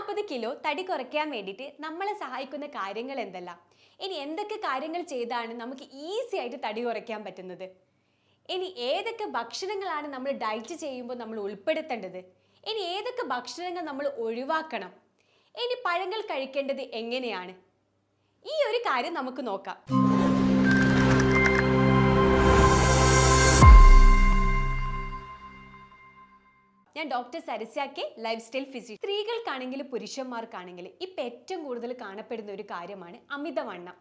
40 kilo തടി കുറയ്ക്കാൻ വേണ്ടിയിട്ട് നമ്മളെ സഹായിക്കുന്ന കാര്യങ്ങൾ എന്തെല്ലാം? ഇനി എന്തൊക്കെ കാര്യങ്ങൾ ചെയ്താണ് നമുക്ക് ഈസി ആയിട്ട് തടി കുറയ്ക്കാൻ പറ്റുന്നത്? ഇനി ഏതൊക്കെ ഭക്ഷണങ്ങളാണ് നമ്മൾ ഡയറ്റ് ചെയ്യുമ്പോൾ നമ്മൾ ഉൾപ്പെടുത്തേണ്ടത്? ഇനി ഏതൊക്കെ ഭക്ഷണങ്ങൾ നമ്മൾ ഒഴിവാക്കണം? ഇനി പഴങ്ങൾ കഴിക്കേണ്ടത് എങ്ങനെയാണ്? ഈ ഒരു കാര്യം നമുക്ക് നോക്കാം. ഞാൻ doctor Sarasya K, life style physician. സ്ത്രീകൾക്കാണെങ്കിലും പുരുഷന്മാർക്കാണെങ്കിലും ഇപ്പം ഏറ്റവും കൂടുതൽ കാണപ്പെടുന്ന ഒരു കാര്യമാണ് അമിതവണ്ണം.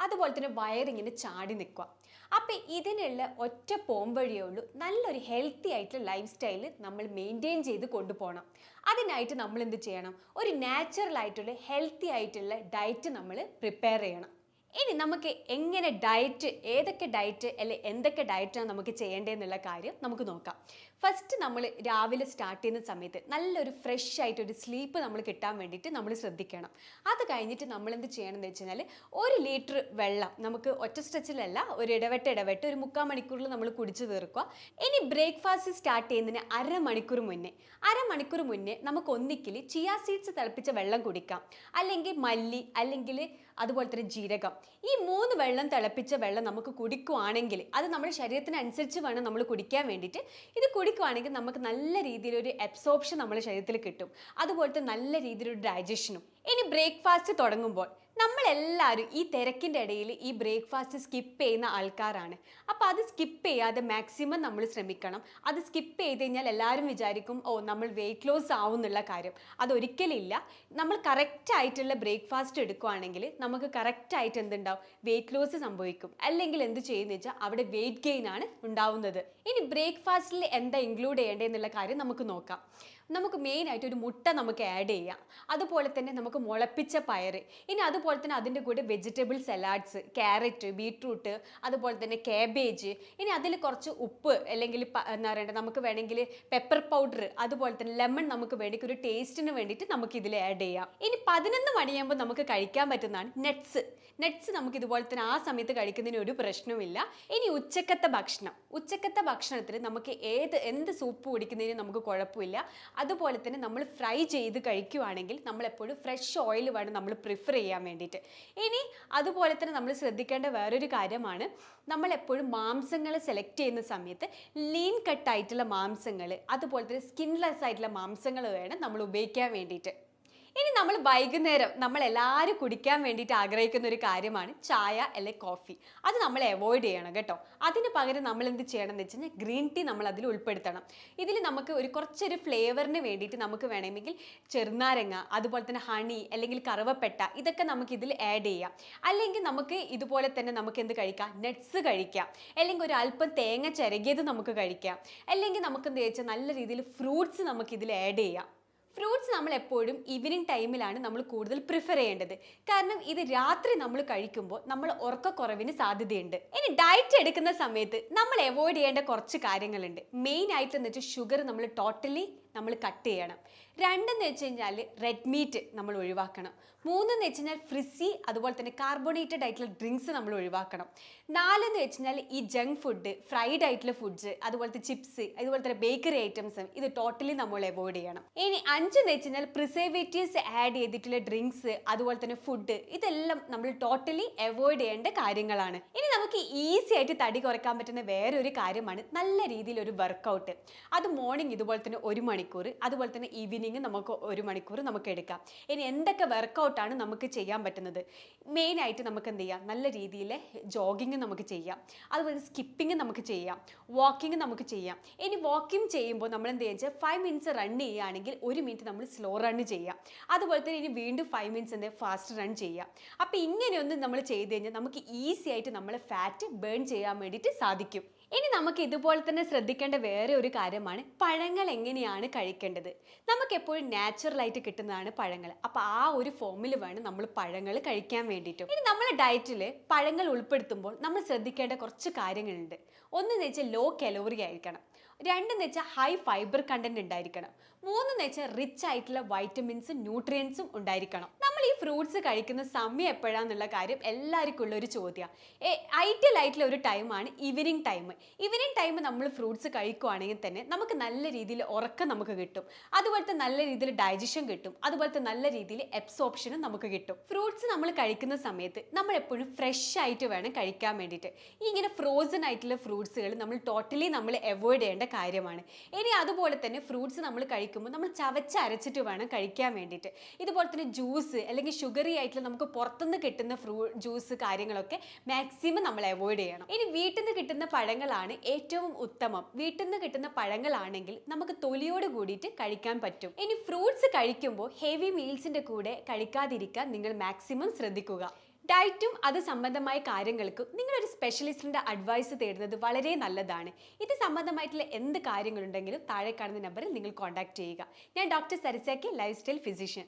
അതുപോലെ തന്നെ വയറിങ്ങനെ ചാടി നിൽക്കുക. അപ്പം ഇതിനുള്ള ഒറ്റ പോംവഴിയേ ഉള്ളൂ, നല്ലൊരു ഹെൽത്തി ആയിട്ടുള്ള ലൈഫ് സ്റ്റൈൽ നമ്മൾ മെയിൻറ്റെയിൻ ചെയ്ത് കൊണ്ടുപോകണം. അതിനായിട്ട് നമ്മൾ എന്ത് ചെയ്യണം? ഒരു നാച്ചുറൽ ആയിട്ടുള്ള ഹെൽത്തി ആയിട്ടുള്ള ഡയറ്റ് നമ്മൾ പ്രിപ്പയർ ചെയ്യണം. ഇനി നമുക്ക് എങ്ങനെ ഡയറ്റ്, ഏതൊക്കെ ഡയറ്റ് അല്ലെ എന്തൊക്കെ ഡയറ്റാണ് നമുക്ക് ചെയ്യേണ്ടതെന്നുള്ള കാര്യം നമുക്ക് നോക്കാം. ഫസ്റ്റ് നമ്മൾ രാവിലെ സ്റ്റാർട്ട് ചെയ്യുന്ന സമയത്ത് നല്ലൊരു ഫ്രഷ് ആയിട്ടൊരു സ്ലീപ്പ് നമ്മൾ കിട്ടാൻ വേണ്ടിയിട്ട് നമ്മൾ ശ്രദ്ധിക്കണം. അത് കഴിഞ്ഞിട്ട് നമ്മൾ എന്ത് ചെയ്യണമെന്ന് വെച്ച് കഴിഞ്ഞാൽ 1 ലിറ്റർ വെള്ളം നമുക്ക് ഒറ്റ സ്ട്രെച്ചിലല്ല, ഒരു ഇടവിട്ട് ഒരു 3/4 മണിക്കൂറിൽ നമ്മൾ കുടിച്ച് തീർക്കുക. ഇനി ബ്രേക്ക്ഫാസ്റ്റ് സ്റ്റാർട്ട് ചെയ്യുന്നതിന് അരമണിക്കൂർ മുന്നേ നമുക്ക് ഒന്നിക്കിൽ ചിയാ സീഡ്സ് തിളപ്പിച്ച വെള്ളം കുടിക്കാം, അല്ലെങ്കിൽ മല്ലി, അല്ലെങ്കിൽ അതുപോലെ തന്നെ ജീരകം. ഈ 3 വെള്ളം തിളപ്പിച്ച വെള്ളം നമുക്ക് കുടിക്കുവാണെങ്കിൽ അത് നമ്മുടെ ശരീരത്തിനനുസരിച്ച് വേണം നമ്മൾ കുടിക്കാൻ വേണ്ടിയിട്ട്. ഇത് കുടിക്കുവാണെങ്കിൽ നമുക്ക് നല്ല രീതിയിലൊരു അബ്സോർപ്ഷൻ നമ്മുടെ ശരീരത്തിൽ കിട്ടും, അതുപോലത്തെ നല്ല രീതിയിലൊരു ഡൈജഷനും. ഇനി ബ്രേക്ക്ഫാസ്റ്റ് തുടങ്ങുമ്പോൾ നമ്മളെല്ലാവരും ഈ തിരക്കിൻ്റെ ഇടയിൽ ഈ ബ്രേക്ക്ഫാസ്റ്റ് സ്കിപ്പ് ചെയ്യുന്ന ആൾക്കാരാണ്. അപ്പോൾ അത് സ്കിപ്പ് ചെയ്യാതെ മാക്സിമം നമ്മൾ ശ്രമിക്കണം. അത് സ്കിപ്പ് ചെയ്ത് കഴിഞ്ഞാൽ എല്ലാവരും വിചാരിക്കും നമ്മൾ വെയിറ്റ് ലോസ് ആവും എന്നുള്ള കാര്യം. അതൊരിക്കലില്ല. നമ്മൾ കറക്റ്റായിട്ടുള്ള ബ്രേക്ക്ഫാസ്റ്റ് എടുക്കുകയാണെങ്കിൽ നമുക്ക് കറക്റ്റായിട്ട് എന്തുണ്ടാവും? വെയിറ്റ് ലോസ് സംഭവിക്കും. അല്ലെങ്കിൽ എന്ത് ചെയ്യുന്നത് വെച്ചാൽ അവിടെ വെയിറ്റ് ഗെയിൻ ആണ് ഉണ്ടാവുന്നത്. ഇനി ബ്രേക്ക്ഫാസ്റ്റിൽ എന്താ ഇൻക്ലൂഡ് ചെയ്യേണ്ടതെന്നുള്ള കാര്യം നമുക്ക് നോക്കാം. നമുക്ക് മെയിനായിട്ട് ഒരു മുട്ട നമുക്ക് ആഡ് ചെയ്യാം, അതുപോലെ തന്നെ നമുക്ക് മുളപ്പിച്ച പയർ, ഇനി അതുപോലെ തന്നെ അതിൻ്റെ കൂടെ വെജിറ്റബിൾ സലാഡ്സ്, ക്യാരറ്റ്, ബീട്രൂട്ട്, അതുപോലെ തന്നെ കാബേജ്. ഇനി അതിൽ കുറച്ച് ഉപ്പ്, അല്ലെങ്കിൽ എന്താ പറയണ്ടത്, നമുക്ക് വേണമെങ്കിൽ പെപ്പർ പൗഡർ, അതുപോലെ തന്നെ ലെമൺ നമുക്ക് വേണ്ടി ഒരു ടേസ്റ്റിന് വേണ്ടിയിട്ട് നമുക്ക് ഇതിൽ ആഡ് ചെയ്യാം. ഇനി 11 മണിയാകുമ്പോൾ നമുക്ക് കഴിക്കാൻ പറ്റുന്നതാണ് നട്ട്സ് നമുക്ക് ഇതുപോലെ തന്നെ ആ സമയത്ത് കഴിക്കുന്നതിന് ഒരു പ്രശ്നവുമില്ല. ഇനി ഉച്ചക്കത്തെ ഭക്ഷണത്തിന് നമുക്ക് എന്ത് സൂപ്പ് കുടിക്കുന്നതിന് നമുക്ക് കുഴപ്പമില്ല. അതുപോലെ തന്നെ നമ്മൾ ഫ്രൈ ചെയ്ത് കഴിക്കുകയാണെങ്കിൽ നമ്മളെപ്പോഴും ഫ്രഷ് ഓയിൽ വേണം നമ്മൾ പ്രിഫർ ചെയ്യാൻ വേണ്ടിയിട്ട്. ഇനി അതുപോലെ തന്നെ നമ്മൾ ശ്രദ്ധിക്കേണ്ട വേറൊരു കാര്യമാണ്, നമ്മളെപ്പോഴും മാംസങ്ങൾ സെലക്ട് ചെയ്യുന്ന സമയത്ത് ലീൻ കട്ടായിട്ടുള്ള മാംസങ്ങൾ, അതുപോലെ തന്നെ സ്കിൻലെസ് ആയിട്ടുള്ള മാംസങ്ങൾ വേണം നമ്മൾ ഉപയോഗിക്കാൻ വേണ്ടിയിട്ട്. ഇനി നമ്മൾ വൈകുന്നേരം നമ്മളെല്ലാവരും കുടിക്കാൻ വേണ്ടിയിട്ട് ആഗ്രഹിക്കുന്ന ഒരു കാര്യമാണ് ചായ അല്ലെങ്കിൽ കോഫി. അത് നമ്മൾ അവോയ്ഡ് ചെയ്യണം കേട്ടോ. അതിന് പകരം നമ്മൾ എന്ത് ചെയ്യണം എന്ന് വെച്ച് കഴിഞ്ഞാൽ ഗ്രീൻ ടീ നമ്മൾ അതിൽ ഉൾപ്പെടുത്തണം. ഇതിൽ നമുക്ക് കുറച്ചൊരു ഫ്ലേവറിന് വേണ്ടിയിട്ട് നമുക്ക് വേണമെങ്കിൽ ചെറുനാരങ്ങ, അതുപോലെ തന്നെ ഹണി, അല്ലെങ്കിൽ കറുവപ്പട്ട, ഇതൊക്കെ നമുക്ക് ഇതിൽ ആഡ് ചെയ്യാം. അല്ലെങ്കിൽ നമുക്ക് ഇതുപോലെ തന്നെ നമുക്ക് എന്ത് കഴിക്കാം? നട്ട്സ് കഴിക്കാം, അല്ലെങ്കിൽ ഒരു അല്പം തേങ്ങ ചിരകിയത് നമുക്ക് കഴിക്കാം, അല്ലെങ്കിൽ നമുക്ക് എന്താ വെച്ചാൽ നല്ല രീതിയിൽ ഫ്രൂട്ട്സ് നമുക്ക് ഇതിൽ ആഡ് ചെയ്യാം. ഫ്രൂട്ട്സ് നമ്മൾ എപ്പോഴും ഈവനിങ് ടൈമിലാണ് നമ്മൾ കൂടുതൽ പ്രിഫർ ചെയ്യേണ്ടത്. കാരണം ഇത് രാത്രി നമ്മൾ കഴിക്കുമ്പോൾ നമ്മൾ ഉറക്കക്കുറവിന് സാധ്യതയുണ്ട്. ഇനി ഡയറ്റ് എടുക്കുന്ന സമയത്ത് നമ്മൾ അവോയ്ഡ് ചെയ്യേണ്ട കുറച്ച് കാര്യങ്ങളുണ്ട്. മെയിൻ ആയിട്ട് എന്ന് വെച്ചാൽ ഷുഗർ നമ്മൾ ടോട്ടലി കട്ട് ചെയ്യണം. 2 എന്ന് വെച്ച് കഴിഞ്ഞാൽ റെഡ് മീറ്റ് നമ്മൾ ഒഴിവാക്കണം. 3 എന്ന് വെച്ച് കഴിഞ്ഞാൽ ഫ്രിസി, അതുപോലെ തന്നെ കാർബണേറ്റഡ് ആയിട്ടുള്ള ഡ്രിങ്ക്സ് നമ്മൾ ഒഴിവാക്കണം. 4 എന്ന് വെച്ച് കഴിഞ്ഞാൽ ഈ ജങ്ക് ഫുഡ്, ഫ്രൈഡ് ആയിട്ടുള്ള ഫുഡ്സ്, അതുപോലത്തെ ചിപ്സ്, അതുപോലെ തന്നെ ബേക്കറി ഐറ്റംസ്, ഇത് ടോട്ടലി നമ്മൾ അവോയ്ഡ് ചെയ്യണം. ഇനി 5 എന്ന് വെച്ച് കഴിഞ്ഞാൽ പ്രിസർവേറ്റീവ്സ് ആഡ് ചെയ്തിട്ടുള്ള ഡ്രിങ്ക്സ്, അതുപോലെ തന്നെ ഫുഡ്, ഇതെല്ലാം നമ്മൾ ടോട്ടലി അവോയ്ഡ് ചെയ്യേണ്ട കാര്യങ്ങളാണ്. ഇനി നമുക്ക് ഈസി ആയിട്ട് തടി കുറയ്ക്കാൻ പറ്റുന്ന വേറൊരു കാര്യമാണ് നല്ല രീതിയിൽ ഒരു വർക്കൗട്ട്. അത് മോർണിംഗ് ഇതുപോലെ തന്നെ 1 മണിക്കൂർ, അതുപോലെ തന്നെ ഈവനിങ് നമുക്ക് 1 മണിക്കൂർ നമുക്ക് എടുക്കാം. ഇനി എന്തൊക്കെ വർക്കൗട്ടാണ് നമുക്ക് ചെയ്യാൻ പറ്റുന്നത്? മെയിനായിട്ട് നമുക്ക് എന്ത് ചെയ്യാം? നല്ല രീതിയിൽ ജോഗിങ് നമുക്ക് ചെയ്യാം, അതുപോലെ സ്കിപ്പിംഗ് നമുക്ക് ചെയ്യാം, വാക്കിംഗ് നമുക്ക് ചെയ്യാം. ഇനി വാക്കിംഗ് ചെയ്യുമ്പോൾ നമ്മൾ എന്ത് ചെയ്യുക? 5 മിനിറ്റ്സ് റൺ ചെയ്യുകയാണെങ്കിൽ 1 മിനിറ്റ് നമ്മൾ സ്ലോ റൺ ചെയ്യാം. അതുപോലെ തന്നെ ഇനി വീണ്ടും 5 മിനിറ്റ്സ് ഫാസ്റ്റ് റൺ ചെയ്യാം. അപ്പോൾ ഇങ്ങനെയൊന്നും നമ്മൾ ചെയ്ത് കഴിഞ്ഞാൽ നമുക്ക് ഈസി ആയിട്ട് നമ്മളെ ഫാറ്റ് ബേൺ ചെയ്യാൻ വേണ്ടിയിട്ട് സാധിക്കും. ഇനി നമുക്ക് ഇതുപോലെ തന്നെ ശ്രദ്ധിക്കേണ്ട വേറെ ഒരു കാര്യമാണ് പഴങ്ങൾ എങ്ങനെയാണ് കഴിക്കേണ്ടത്. നമുക്ക് എപ്പോഴും നാച്ചുറലായിട്ട് കിട്ടുന്നതാണ് പഴങ്ങൾ. അപ്പോൾ ആ ഒരു ഫോമിൽ വേണം നമ്മൾ പഴങ്ങൾ കഴിക്കാൻ വേണ്ടിയിട്ടും. ഇനി നമ്മുടെ ഡയറ്റിൽ പഴങ്ങൾ ഉൾപ്പെടുത്തുമ്പോൾ നമ്മൾ ശ്രദ്ധിക്കേണ്ട കുറച്ച് കാര്യങ്ങളുണ്ട്. ഒന്നെന്ന് വെച്ചാൽ ലോ കലോറി ആയിരിക്കണം, 2 എന്ന് വെച്ചാൽ ഹൈ ഫൈബർ കണ്ടന്റ് ഉണ്ടായിരിക്കണം, 3 എന്ന് വെച്ചാൽ റിച്ച് ആയിട്ടുള്ള വൈറ്റമിൻസും ന്യൂട്രിയൻസും ഉണ്ടായിരിക്കണം. നമ്മൾ ഈ ഫ്രൂട്ട്സ് കഴിക്കുന്ന സമയം എപ്പോഴാന്നുള്ള കാര്യം എല്ലാവർക്കും ഉള്ള ഒരു ചോദ്യമാണ്. ഐഡിയൽ ആയിട്ടുള്ള ഒരു ടൈമാണ് ഈവനിങ് ടൈം. ഈവനിങ് ടൈം നമ്മൾ ഫ്രൂട്ട്സ് കഴിക്കുവാണെങ്കിൽ തന്നെ നമുക്ക് നല്ല രീതിയിൽ ഉറക്കം നമുക്ക് കിട്ടും, അതുപോലത്തെ നല്ല രീതിയിൽ ഡൈജഷൻ കിട്ടും, അതുപോലത്തെ നല്ല രീതിയിൽ എബ്സോർപ്ഷനും നമുക്ക് കിട്ടും. ഫ്രൂട്ട്സ് നമ്മൾ കഴിക്കുന്ന സമയത്ത് നമ്മൾ എപ്പോഴും ഫ്രഷ് ആയിട്ട് വേണം കഴിക്കാൻ വേണ്ടിയിട്ട്. ഇങ്ങനെ ഫ്രോസൺ ആയിട്ടുള്ള ഫ്രൂട്ട്സുകൾ നമ്മൾ ടോട്ടലി നമ്മൾ അവോയ്ഡ് ചെയ്യേണ്ട കാര്യമാണ്. ഇനി അതുപോലെ തന്നെ ഫ്രൂട്ട്സ് നമ്മൾ കഴിക്കുമ്പോൾ നമ്മൾ ചവച്ചരച്ചിട്ട് വേണം കഴിക്കാൻ വേണ്ടിയിട്ട്. ഇതുപോലെ തന്നെ ജ്യൂസ് അല്ലെങ്കിൽ ഷുഗറി ആയിട്ടുള്ള നമുക്ക് പുറത്തുനിന്ന് കിട്ടുന്ന ജ്യൂസ് കാര്യങ്ങളൊക്കെ മാക്സിമം നമ്മൾ അവോയ്ഡ് ചെയ്യണം. ഇനി വീട്ടിൽ നിന്ന് കിട്ടുന്ന പഴങ്ങളാണ് ഏറ്റവും ഉത്തമം. വീട്ടിൽ നിന്ന് കിട്ടുന്ന പഴങ്ങളാണെങ്കിൽ നമുക്ക് തൊലിയോട് കൂടിയിട്ട് കഴിക്കാൻ പറ്റും. ഇനി ഫ്രൂട്ട്സ് കഴിക്കുമ്പോൾ ഹെവി മീൽസിന്റെ കൂടെ കഴിക്കാതിരിക്കാൻ നിങ്ങൾ മാക്സിമം ശ്രദ്ധിക്കുക. ഡയറ്റും അത് സംബന്ധമായ കാര്യങ്ങൾക്കും നിങ്ങളൊരു സ്പെഷ്യലിസ്റ്റിന്റെ അഡ്വൈസ് തേടുന്നത് വളരെ നല്ലതാണ്. ഇത് സംബന്ധമായിട്ടുള്ള എന്ത് കാര്യങ്ങളുണ്ടെങ്കിലും താഴെ കാണുന്ന നമ്പറിൽ നിങ്ങൾ കോൺടാക്ട് ചെയ്യുക. ഞാൻ doctor Sarasya K, life style physician.